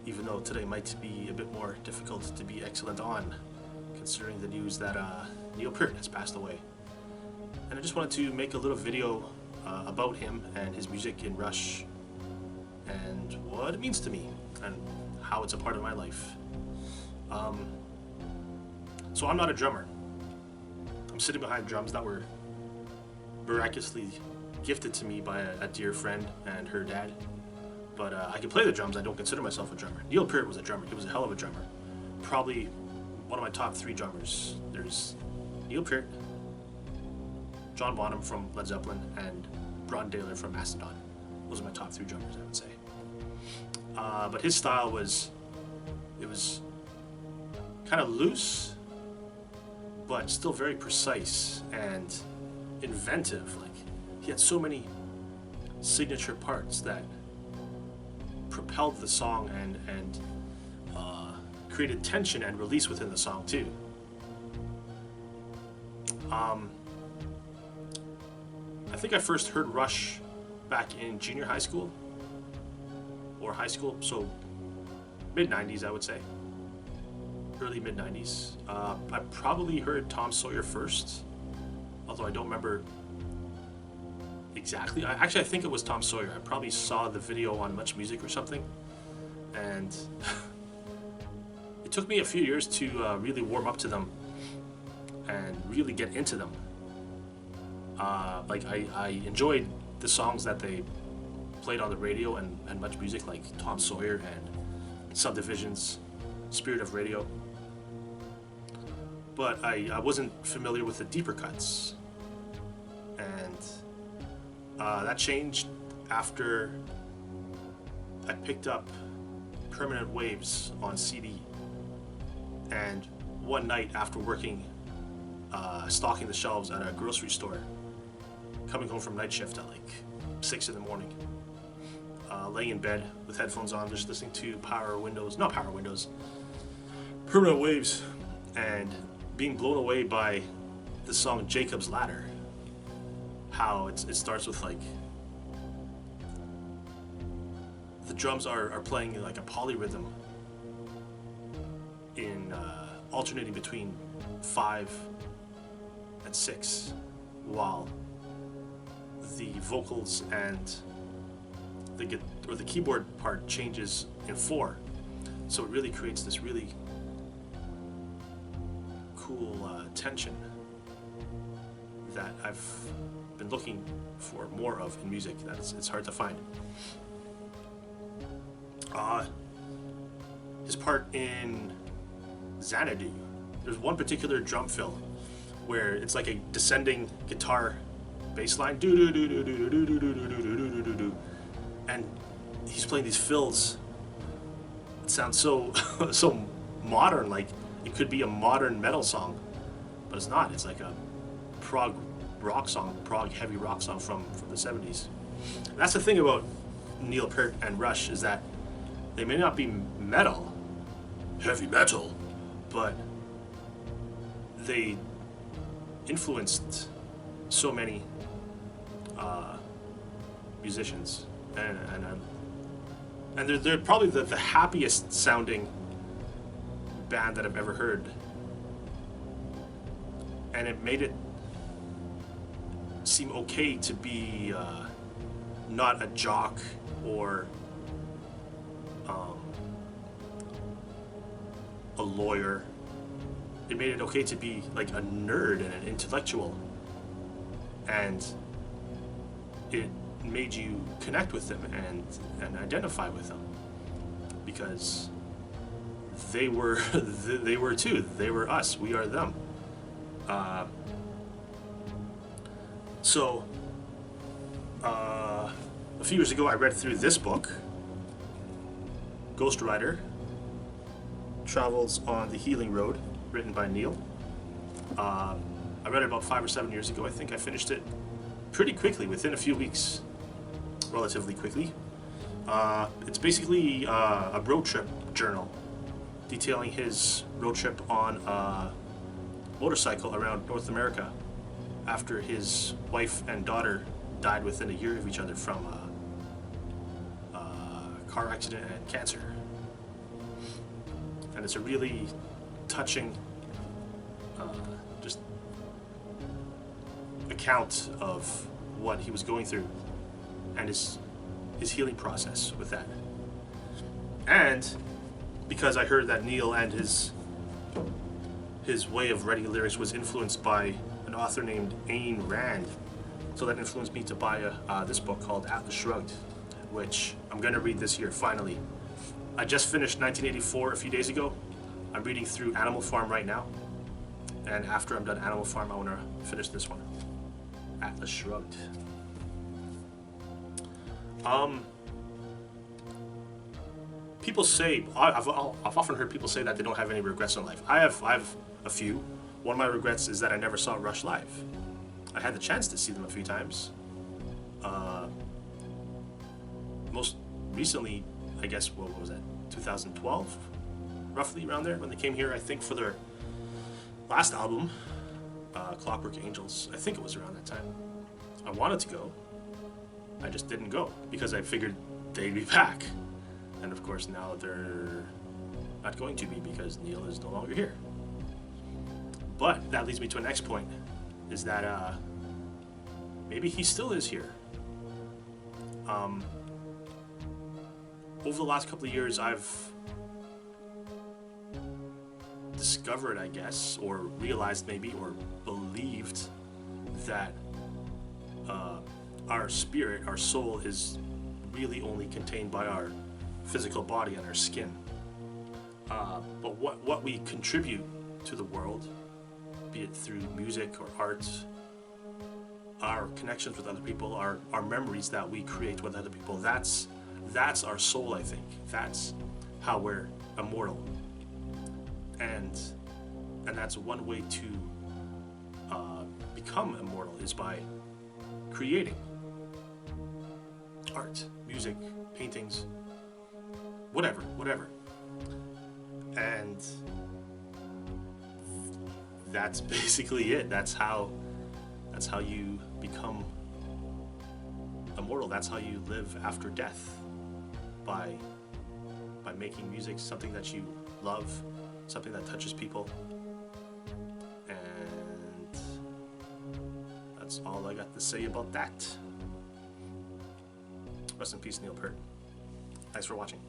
even though today might be a bit more difficult to be excellent on, considering the news that Neil Peart has passed away. And I just wanted to make a little video about him and his music in Rush and what it means to me and how it's a part of my life. So I'm not a drummer. I'm sitting behind drums that were miraculously gifted to me by a dear friend and her dad. But I can play the drums. I don't consider myself a drummer. Neil Peart was a drummer. He was a hell of a drummer. Probably one of my top 3 drummers. There's Neil Peart, John Bonham from Led Zeppelin, and Ron Daylor from Mastodon. Those are my top 3 drummers, I would say. But his style was kind of loose, but still very precise and inventive. Like, he had so many signature parts that propelled the song and created tension and release within the song too. I think I first heard Rush back in junior high school or high school, so mid-90s I would say, early mid-90s. I probably heard Tom Sawyer first, although I don't remember exactly. I think it was Tom Sawyer. I probably saw the video on Much Music or something, and it took me a few years to really warm up to them and really get into them. I enjoyed the songs that they played on the radio and Much Music, like Tom Sawyer and Subdivision's Spirit of Radio. But I wasn't familiar with the deeper cuts. And that changed after I picked up Permanent Waves on CD. And one night after working, stocking the shelves at a grocery store, coming home from night shift at like 6 in the morning, laying in bed with headphones on, just listening to Permanent Waves, and being blown away by the song Jacob's Ladder. How it starts with like the drums are playing like a polyrhythm in alternating between 5 and 6, while the vocals and the keyboard part changes in 4. So it really creates this really cool tension that I've been looking for more of in music. That it's hard to find. His part in Xanadu, there's one particular drum fill where it's like a descending guitar bass line, do do do do do do do do do do do do do, and he's playing these fills. It sounds so so modern, like it could be a modern metal song, but it's not. It's like a prog heavy rock song from the 70s. And that's the thing about Neil Peart and Rush, is that they may not be heavy metal, but they influenced so many musicians, and they're probably the happiest sounding band that I've ever heard, and it made it seem okay to be not a jock or a lawyer. It made it okay to be like a nerd and an intellectual, and it made you connect with them and identify with them, because they were they were too. They were us. We are them. So a few years ago, I read through this book, Ghost Rider Travels on the Healing Road, written by Neil. I read it about 5 or 7 years ago. I think I finished it pretty quickly, within a few weeks, relatively quickly. It's basically a road trip journal detailing his road trip on a motorcycle around North America after his wife and daughter died within a year of each other from a car accident and cancer. and it's a really touching just account of what he was going through and his healing process with that. And because I heard that Neil and his way of writing lyrics was influenced by an author named Ayn Rand, so that influenced me to buy this book called Atlas Shrugged, which I'm going to read this year, finally. I just finished 1984 a few days ago. I'm reading through Animal Farm right now, and after I'm done Animal Farm, I want to finish this one, Atlas Shrugged. People say, I've often heard people say that they don't have any regrets in life. I have a few. One of my regrets is that I never saw Rush live. I had the chance to see them a few times. Most recently, I guess, what was that, 2012? Roughly around there, when they came here, I think, for their last album, Clockwork Angels. I think it was around that time. I wanted to go. I just didn't go because I figured they'd be back. And of course now they're not going to be because Neil is no longer here. But that leads me to a next point, is that maybe he still is here. Over the last couple of years, I've discovered, I guess, or realized maybe, or believed that our spirit, our soul, is really only contained by our physical body and our skin. But what we contribute to the world, be it through music or art, our connections with other people, our memories that we create with other people, that's our soul, I think. That's how we're immortal. And that's one way to become immortal, is by creating art, music, paintings, whatever. And that's basically it. That's how you become immortal. That's how you live after death, by making music, something that you love, something that touches people. And that's all I got to say about that. Rest in peace, Neil Peart. Thanks for watching.